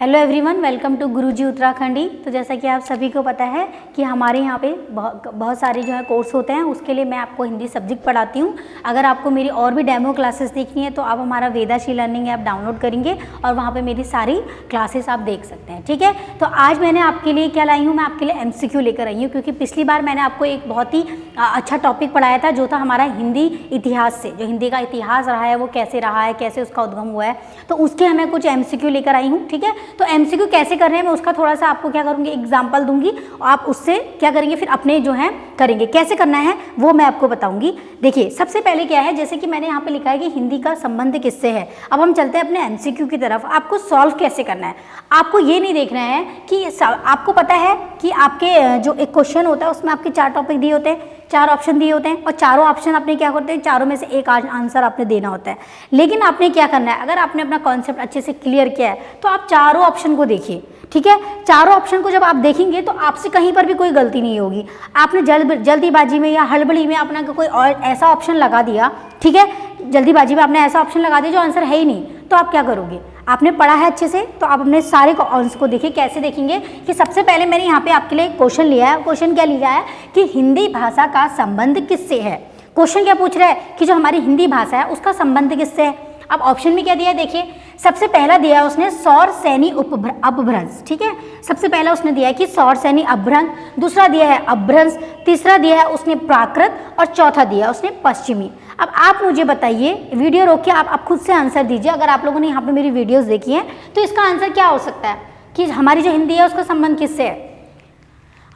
Hello everyone, welcome to गुरुजी उत्तराखंडी। तो जैसा कि आप सभी को पता है कि हमारे यहाँ पे बहुत सारे जो है कोर्स होते हैं, उसके लिए मैं आपको हिंदी सब्जेक्ट पढ़ाती हूँ। अगर आपको मेरी और भी डेमो क्लासेस देखनी है तो आप हमारा वेदाश्री लर्निंग ऐप डाउनलोड करेंगे और वहाँ पे मेरी सारी क्लासेस आप देख सकते हैं। ठीक है, तो आज मैंने आपके लिए क्या लाई हूँ, मैं आपके लिए MCQ लेकर आई हूँ, क्योंकि पिछली बार मैंने आपको एक बहुत ही अच्छा टॉपिक पढ़ाया था, जो था हमारा हिंदी इतिहास से। जो हिंदी का इतिहास रहा है वो कैसे रहा है, कैसे उसका उद्गम हुआ है, तो उसके हमें कुछ MCQ लेकर आई हूँ। ठीक है, तो MCQ कैसे कर रहे हैं मैं उसका थोड़ा सा आपको क्या करूँगी, एग्जाम्पल दूंगी, आप उससे क्या करेंगे फिर अपने जो है करेंगे। कैसे करना है वो मैं आपको बताऊंगी। देखिए, सबसे पहले क्या है, जैसे कि मैंने यहाँ पे लिखा है कि हिंदी का संबंध किससे है। अब हम चलते हैं अपने MCQ की तरफ। आपको सॉल्व कैसे करना है, आपको ये नहीं देखना है कि आपको पता है कि आपके जो एक क्वेश्चन होता है उसमें आपके 4 टॉपिक दिए होते हैं, 4 ऑप्शन दिए होते हैं, और चारों ऑप्शन आपने क्या करते हैं, चारों में से एक आंसर आपने देना होता है। लेकिन आपने क्या करना है, अगर आपने अपना कॉन्सेप्ट अच्छे से क्लियर किया है तो आप चारों ऑप्शन को देखिए। ठीक है, चारों ऑप्शन को जब आप देखेंगे तो आपसे कहीं पर भी कोई गलती नहीं होगी। आपने जल्दीबाजी में या हड़बड़ी में अपना कोई और ऐसा ऑप्शन लगा दिया, ठीक है, जल्दीबाजी में आपने ऐसा ऑप्शन लगा दिया जो आंसर है ही नहीं, तो आप क्या करोगे। आपने पढ़ा है अच्छे से तो आप अपने सारे आंसर को देखिए। कैसे देखेंगे कि सबसे पहले मैंने यहाँ पे आपके लिए क्वेश्चन लिया है। क्वेश्चन क्या लिया है कि हिंदी भाषा का संबंध किससे है। क्वेश्चन क्या पूछ रहा है कि जो हमारी हिंदी भाषा है उसका संबंध किससे है। अब ऑप्शन में क्या दिया है, देखिए, सबसे पहला दिया है उसने सौर सैनी अपभ्रंश। ठीक है, सबसे पहला उसने दिया है कि सौर सैनी अपभ्रंश, दूसरा दिया है अपभ्रंश, तीसरा दिया है उसने प्राकृत, और चौथा दिया है उसने पश्चिमी। अब आप मुझे बताइए, वीडियो रोक के आप खुद से आंसर दीजिए। अगर आप लोगों ने यहाँ पे मेरी वीडियोस देखी हैं तो इसका आंसर क्या हो सकता है कि हमारी जो हिंदी है उसका संबंध किससे है।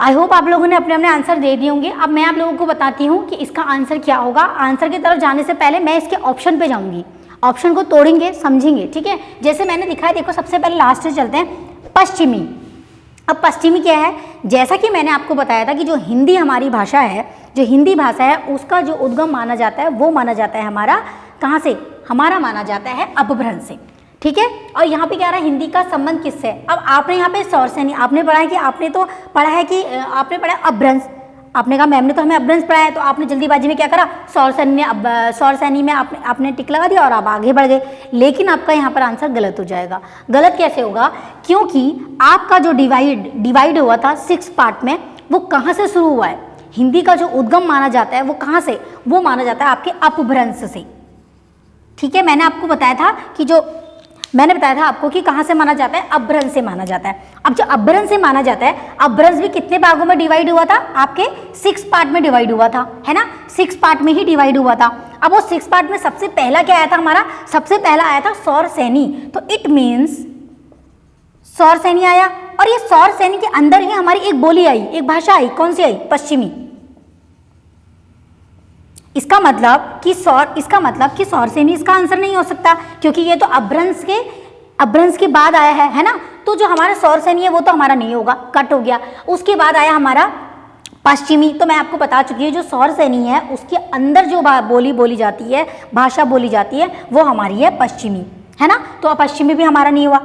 आई होप आप लोगों ने अपने अपने आंसर दे दिए होंगे। अब मैं आप लोगों को बताती हूँ कि इसका आंसर क्या होगा। आंसर की तरफ जाने से पहले मैं इसके ऑप्शन पे जाऊँगी, ऑप्शन को तोड़ेंगे, समझेंगे। ठीक है, जैसे मैंने दिखाया, देखो सबसे पहले लास्ट से चलते हैं, पश्चिमी। अब पश्चिमी क्या है, जैसा कि मैंने आपको बताया था कि जो हिंदी हमारी भाषा है, जो हिंदी भाषा है उसका जो उद्गम माना जाता है वो माना जाता है हमारा कहाँ से, हमारा माना जाता है अपभ्रंश से। ठीक है, और यहाँ पे क्या रहा है, हिंदी का संबंध किससे है। अब आपने यहाँ पे सौर सैनी आपने पढ़ा है कि आपने तो पढ़ा है कि आपने पढ़ा अपभ्रंश। आपने कहा मैम ने तो हमें अपभ्रंश पढ़ा है, तो आपने जल्दीबाजी में क्या करा, सौर सैनी में आपने टिक लगा दिया और आप आगे बढ़ गए। लेकिन आपका यहाँ पर आंसर गलत हो जाएगा। गलत कैसे होगा, क्योंकि आपका जो डिवाइड हुआ था 6 पार्ट में, वो कहाँ से शुरू हुआ है। हिंदी का जो उद्गम माना जाता है वो कहाँ से, वो माना जाता है आपके अपभ्रंश से। ठीक है, मैंने आपको बताया था कि मैंने बताया था आपको कि कहाँ से माना जाता है, अपभ्रंश से माना जाता है। अब जो अपभ्रंश से माना जाता है, अपभ्रंश भी कितने भागों में डिवाइड हुआ था, आपके 6 पार्ट में डिवाइड हुआ था, है ना, 6 पार्ट में ही डिवाइड हुआ था। अब वो 6 पार्ट में सबसे पहला क्या आया था हमारा, सबसे पहला आया था सौर सैनी। तो इट मीन्स सौर सैनी आया, और ये सौर सैनी के अंदर ही हमारी एक बोली आई, एक भाषा आई। कौन सी आई, पश्चिमी। इसका मतलब कि सौर सैनी इसका आंसर नहीं हो सकता, क्योंकि ये तो अपभ्रंश के बाद आया है ना। तो जो हमारा सौर सैनी है वो तो हमारा नहीं होगा, कट हो गया। उसके बाद आया हमारा पश्चिमी। तो मैं आपको बता चुकी हूँ, जो सौर सैनी है उसके अंदर जो बोली बोली जाती है, भाषा बोली जाती है, वो हमारी है पश्चिमी, है ना। तो पश्चिमी भी हमारा नहीं हुआ।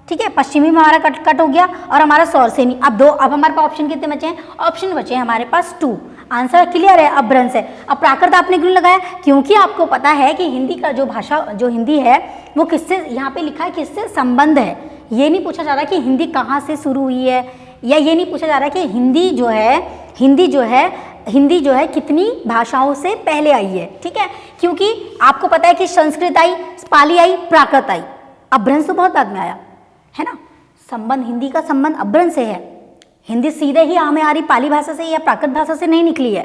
ठीक है, पश्चिमी में हमारा कट हो गया और हमारा सौर सैनी। अब हमारे पास ऑप्शन कितने बचे हैं, ऑप्शन बचे हैं हमारे पास 2। आंसर क्लियर है, अपभ्रंश है। अब प्राकृत आपने क्यों लगाया, क्योंकि आपको पता है कि हिंदी का जो भाषा, जो हिंदी है वो किससे, यहाँ पे लिखा है किससे संबंध है। ये नहीं पूछा जा रहा कि हिंदी कहाँ से शुरू हुई है, या ये नहीं पूछा जा रहा कि हिंदी जो है कितनी भाषाओं से पहले आई है। ठीक है, क्योंकि आपको पता है कि संस्कृत आई, पाली आई, प्राकृत आई, अपभ्रंश तो बहुत बाद में आया, है ना। संबंध, हिंदी का संबंध अपभ्रंश से है। हिंदी सीधे ही हमें आ रही पाली भाषा से या प्राकृत भाषा से नहीं निकली है।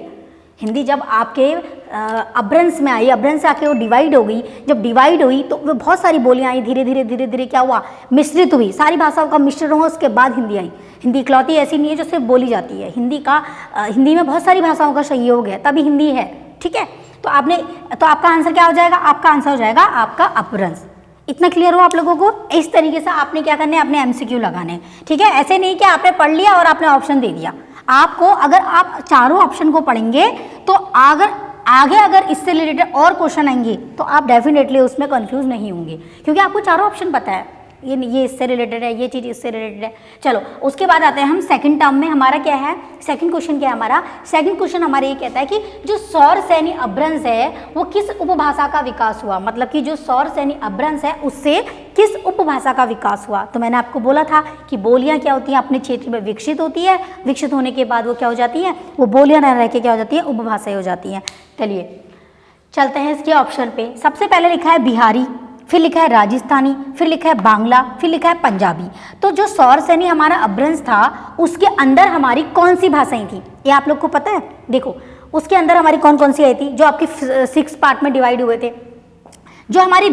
हिंदी जब आपके अपभ्रंश में आई, अपभ्रंश से आके वो डिवाइड हो गई। जब डिवाइड हुई तो वो बहुत सारी बोलियां आई, धीरे धीरे क्या हुआ, मिश्रित हुई, सारी भाषाओं का मिश्रण हुआ, उसके बाद हिंदी आई। हिंदी इकलौती ऐसी नहीं है जो सिर्फ बोली जाती है। हिंदी में बहुत सारी भाषाओं का संयोग है, तभी हिंदी है। ठीक है, तो आपका आंसर क्या हो जाएगा, आपका आंसर हो जाएगा आपका अपभ्रंश। इतना क्लियर हो आप लोगों को। इस तरीके से आपने क्या करना है, अपने MCQ लगाने। ठीक है, ऐसे नहीं कि आपने पढ़ लिया और आपने ऑप्शन दे दिया। आपको, अगर आप चारों ऑप्शन को पढ़ेंगे तो अगर इससे रिलेटेड और क्वेश्चन आएंगे तो आप डेफिनेटली उसमें कंफ्यूज नहीं होंगे, क्योंकि आपको चारों ऑप्शन पता है। ये इससे रिलेटेड है, ये चीज़ इससे रिलेटेड है। चलो उसके बाद आते हैं हम सेकंड टर्म में। हमारा क्या है, सेकंड क्वेश्चन क्या है हमारा? सेकंड क्वेश्चन हमारा ये कहता है कि जो सौर सैनी अभ्रंश है वो किस उपभाषा का विकास हुआ, मतलब कि जो सौर सैनी अभ्रंश है उससे किस उपभाषा का विकास हुआ। तो मैंने आपको बोला था कि बोलियां क्या होती हैं, अपने क्षेत्र में विकसित होती है, विकसित होने के बाद वो क्या हो जाती है, वो बोलियां न रह के क्या हो जाती है, उपभाषाएं हो जाती हैं। चलिए चलते हैं इसके ऑप्शन पे। सबसे पहले लिखा है बिहारी, फिर लिखा है राजस्थानी, फिर लिखा है बांग्ला, फिर लिखा है पंजाबी। तो जो सौर सैनी हमारा अभ्रंश था उसके अंदर हमारी कौन सी भाषाएं थी, ये आप लोग को पता है? देखो उसके अंदर हमारी कौन कौन सी आई थी, जो आपकी 6 पार्ट में डिवाइड हुए थे। जो हमारी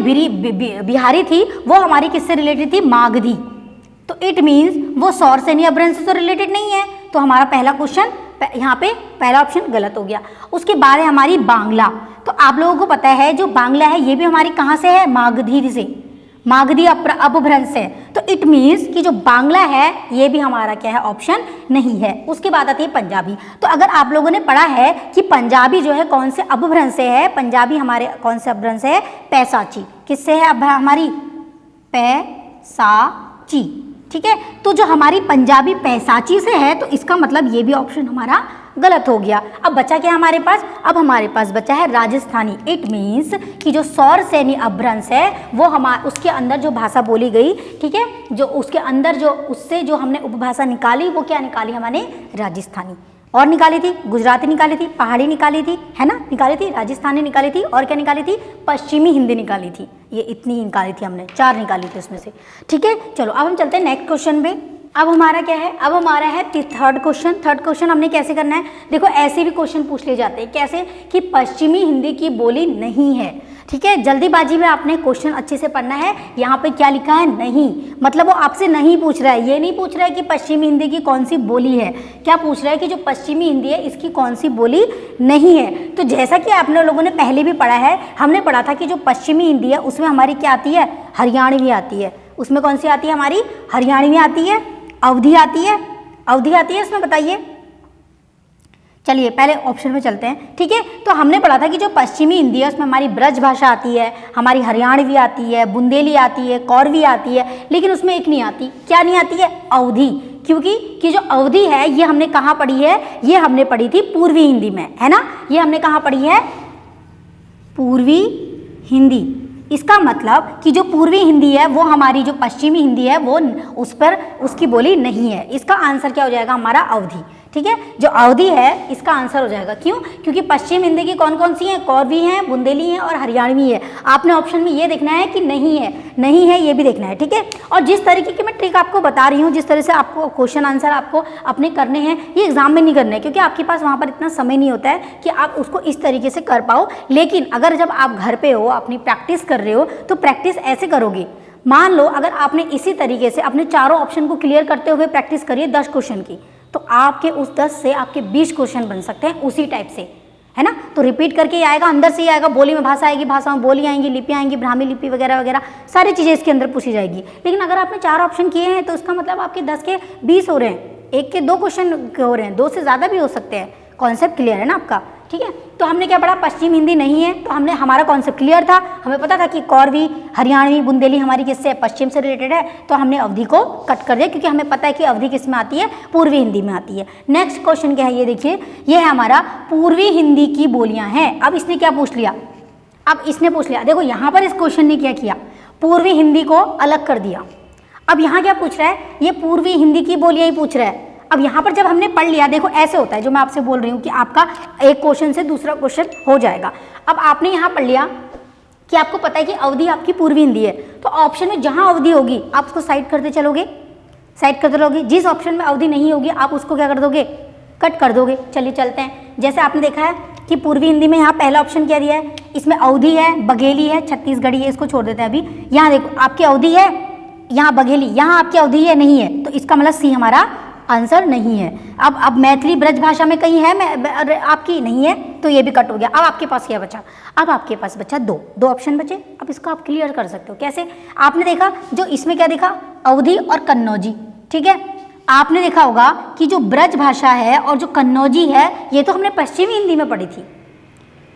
बिहारी थी वो हमारी किससे रिलेटेड थी, मागधी। तो इट मीन्स वो सौर सैनी अभ्रंश से तो रिलेटेड नहीं है, तो हमारा पहला क्वेश्चन यहाँ पे पहला ऑप्शन गलत हो गया। उसके बाद है हमारी बांग्ला। तो आप लोगों को पता है जो बांग्ला है ये भी हमारी कहाँ से है, मागधी से, मागधी अपभ्रंश से। तो इट मीन्स कि जो बांग्ला है ये भी हमारा क्या है, ऑप्शन नहीं है। उसके बाद आती है पंजाबी। तो अगर आप लोगों ने पढ़ा है कि पंजाबी जो है कौन से अपभ्रंश से है, पंजाबी हमारे कौन से अपभ्रंश है, पैसाची। किससे है हमारी, पैसाची, ठीक है। तो जो हमारी पंजाबी पैसाची से है तो इसका मतलब ये भी ऑप्शन हमारा गलत हो गया। अब बचा क्या हमारे पास, अब हमारे पास बचा है राजस्थानी। इट मीन्स कि जो सौर सैनी अभ्रंश है वो उसके अंदर जो भाषा बोली गई, ठीक है, जो उसके अंदर जो उससे जो हमने उपभाषा निकाली वो क्या निकाली हमने, राजस्थानी। और निकाली थी गुजराती, निकाली थी पहाड़ी, निकाली थी, है ना, निकाली थी राजस्थानी, निकाली थी, और क्या निकाली थी, पश्चिमी हिंदी निकाली थी। ये इतनी ही निकाली थी हमने, 4 निकाली थी उसमें से, ठीक है। चलो अब हम चलते हैं नेक्स्ट क्वेश्चन पे। अब हमारा क्या है, अब हमारा है थर्ड क्वेश्चन। थर्ड क्वेश्चन हमने कैसे करना है, देखो ऐसे भी क्वेश्चन पूछ ले जाते हैं, कैसे कि पश्चिमी हिंदी की बोली नहीं है, ठीक है। जल्दीबाजी में आपने क्वेश्चन अच्छे से पढ़ना है। यहाँ पे क्या लिखा है, नहीं, मतलब वो आपसे नहीं पूछ रहा है, ये नहीं पूछ रहा है कि पश्चिमी हिंदी की कौन सी बोली है, क्या पूछ रहा है कि जो पश्चिमी हिंदी है इसकी कौन सी बोली नहीं है। तो जैसा कि आपने लोगों ने पहले भी पढ़ा है, हमने पढ़ा था कि जो पश्चिमी हिंदी है उसमें हमारी क्या आती है, हरियाणवी आती है। उसमें कौन सी आती है हमारी, हरियाणवी आती है, अवधी आती है, अवधी आती है उसमें, बताइए। चलिए पहले ऑप्शन में चलते हैं, ठीक है। तो हमने पढ़ा था कि जो पश्चिमी हिंदी है उसमें हमारी ब्रज भाषा आती है, हमारी हरियाणवी आती है, बुंदेली आती है, कौरवी आती है, लेकिन उसमें एक नहीं आती, क्या नहीं आती है, अवधी। क्योंकि कि जो अवधी है ये हमने कहाँ पढ़ी है, ये हमने पढ़ी थी पूर्वी हिंदी में, है ना, ये हमने कहाँ पढ़ी है, पूर्वी हिंदी। इसका मतलब कि जो पूर्वी हिंदी है वो हमारी जो पश्चिमी हिंदी है वो उस पर उसकी बोली नहीं है। इसका आंसर क्या हो जाएगा हमारा, अवधी, ठीक है। जो अवधी है इसका आंसर हो जाएगा, क्यों, क्योंकि पश्चिम हिंदी की कौन कौन सी हैं, कौरवी हैं, बुंदेली हैं और हरियाणवी है। आपने ऑप्शन में ये देखना है कि नहीं है, नहीं है ये भी देखना है, ठीक है। और जिस तरीके की मैं ट्रिक आपको बता रही हूँ, जिस तरह से आपको क्वेश्चन आंसर आपको अपने करने हैं, ये एग्जाम में नहीं करने हैं, क्योंकि आपके पास वहाँ पर इतना समय नहीं होता है कि आप उसको इस तरीके से कर पाओ। लेकिन अगर जब आप घर पे हो, अपनी प्रैक्टिस कर रहे हो, तो प्रैक्टिस ऐसे करोगे। मान लो अगर आपने इसी तरीके से अपने चारों ऑप्शन को क्लियर करते हुए प्रैक्टिस करिए 10 क्वेश्चन की, तो आपके उस 10 से आपके 20 क्वेश्चन बन सकते हैं उसी टाइप से, है ना। तो रिपीट करके ही आएगा, अंदर से ही आएगा, बोली में भाषा आएगी, भाषा में बोली आएंगी, लिपि आएंगी, ब्राह्मी लिपि वगैरह वगैरह सारी चीज़ें इसके अंदर पूछी जाएगी। लेकिन अगर आपने 4 ऑप्शन किए हैं तो इसका मतलब आपके 10 के 20 हो रहे हैं, 1 के 2 क्वेश्चन हो रहे हैं, 2 से ज़्यादा भी हो सकते हैं। कॉन्सेप्ट क्लियर है ना आपका, ठीक है। तो हमने क्या पढ़ा, पश्चिम हिंदी नहीं है, तो हमने हमारा कॉन्सेप्ट क्लियर था, हमें पता था कि कौरवी, हरियाणवी, बुंदेली हमारी किससे, पश्चिम से रिलेटेड है, तो हमने अवधि को कट कर दिया, क्योंकि हमें पता है कि अवधि किस में आती है, पूर्वी हिंदी में आती है। नेक्स्ट क्वेश्चन क्या है, ये देखिए, ये है हमारा पूर्वी हिंदी की बोलियां हैं। अब इसने क्या पूछ लिया, अब इसने पूछ लिया, देखो यहाँ पर इस क्वेश्चन ने क्या किया, पूर्वी हिंदी को अलग कर दिया। अब यहाँ क्या पूछ रहा है, ये पूर्वी हिंदी की बोलियां ही पूछ रहा है। अब यहाँ पर जब हमने पढ़ लिया, देखो ऐसे होता है, जो मैं आपसे बोल रही हूँ कि आपका एक क्वेश्चन से दूसरा क्वेश्चन हो जाएगा। अब आपने यहाँ पढ़ लिया कि आपको पता है कि अवधि आपकी पूर्वी हिंदी है, तो ऑप्शन में जहाँ अवधि होगी आप उसको साइड करते चलोगे, साइड करते रहोगे। जिस ऑप्शन में अवधि नहीं होगी आप उसको क्या कर दोगे, कट कर दोगे। चलिए चलते हैं, जैसे आपने देखा है कि पूर्वी हिंदी में यहाँ पहला ऑप्शन क्या दिया है, इसमें अवधि है, बघेली है, छत्तीसगढ़ी है, इसको छोड़ देते हैं अभी। यहाँ देखो आपकी अवधि है, यहाँ बघेली, यहाँ आपकी अवधि है नहीं है, तो इसका मतलब सी हमारा आंसर नहीं है। अब मैथिली ब्रज भाषा में कहीं है आपकी, नहीं है, तो ये भी कट हो गया। अब आपके पास क्या बचा, अब आपके पास बचा दो ऑप्शन बचे। अब इसको आप क्लियर कर सकते हो कैसे, आपने देखा जो इसमें क्या देखा, अवधि और कन्नौजी, ठीक है। आपने देखा होगा कि जो ब्रज भाषा है और जो कन्नौजी है, ये तो हमने पश्चिमी हिंदी में पढ़ी थी।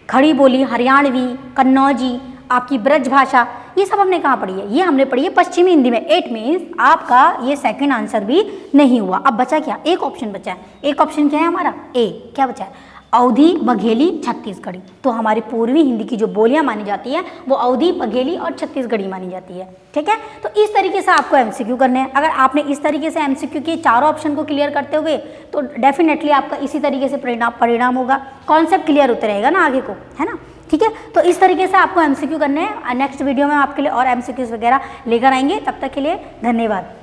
खड़ी बोली, हरियाणवी, कन्नौजी, आपकी ब्रज भाषा, ये सब हमने कहाँ पढ़ी है? ये हमने पढ़ी है पश्चिमी हिंदी में। इट मीन्स आपका ये सेकंड आंसर भी नहीं हुआ। अब बचा क्या? एक ऑप्शन बचा है। एक ऑप्शन क्या है हमारा? ए। क्या बचा है? अवधी, बघेली, छत्तीसगढ़ी। तो हमारी पूर्वी हिंदी की जो बोलियां मानी जाती हैं वो अवधी, बघेली और छत्तीसगढ़ी मानी जाती है। ठीक है, तो इस तरीके से आपको एमसीक्यू करने हैं। अगर आपने इस तरीके से एमसीक्यू के चारों ऑप्शन को क्लियर करते हुए तो डेफिनेटली आपका इसी तरीके से परिणाम होगा, कॉन्सेप्ट क्लियर होते रहेगा ना आगे को, है ना। ठीक है, तो इस तरीके से आपको एमसीक्यू करने हैं। नेक्स्ट वीडियो में आपके लिए और एमसीक्यूज वगैरह लेकर आएंगे। तब तक के लिए धन्यवाद।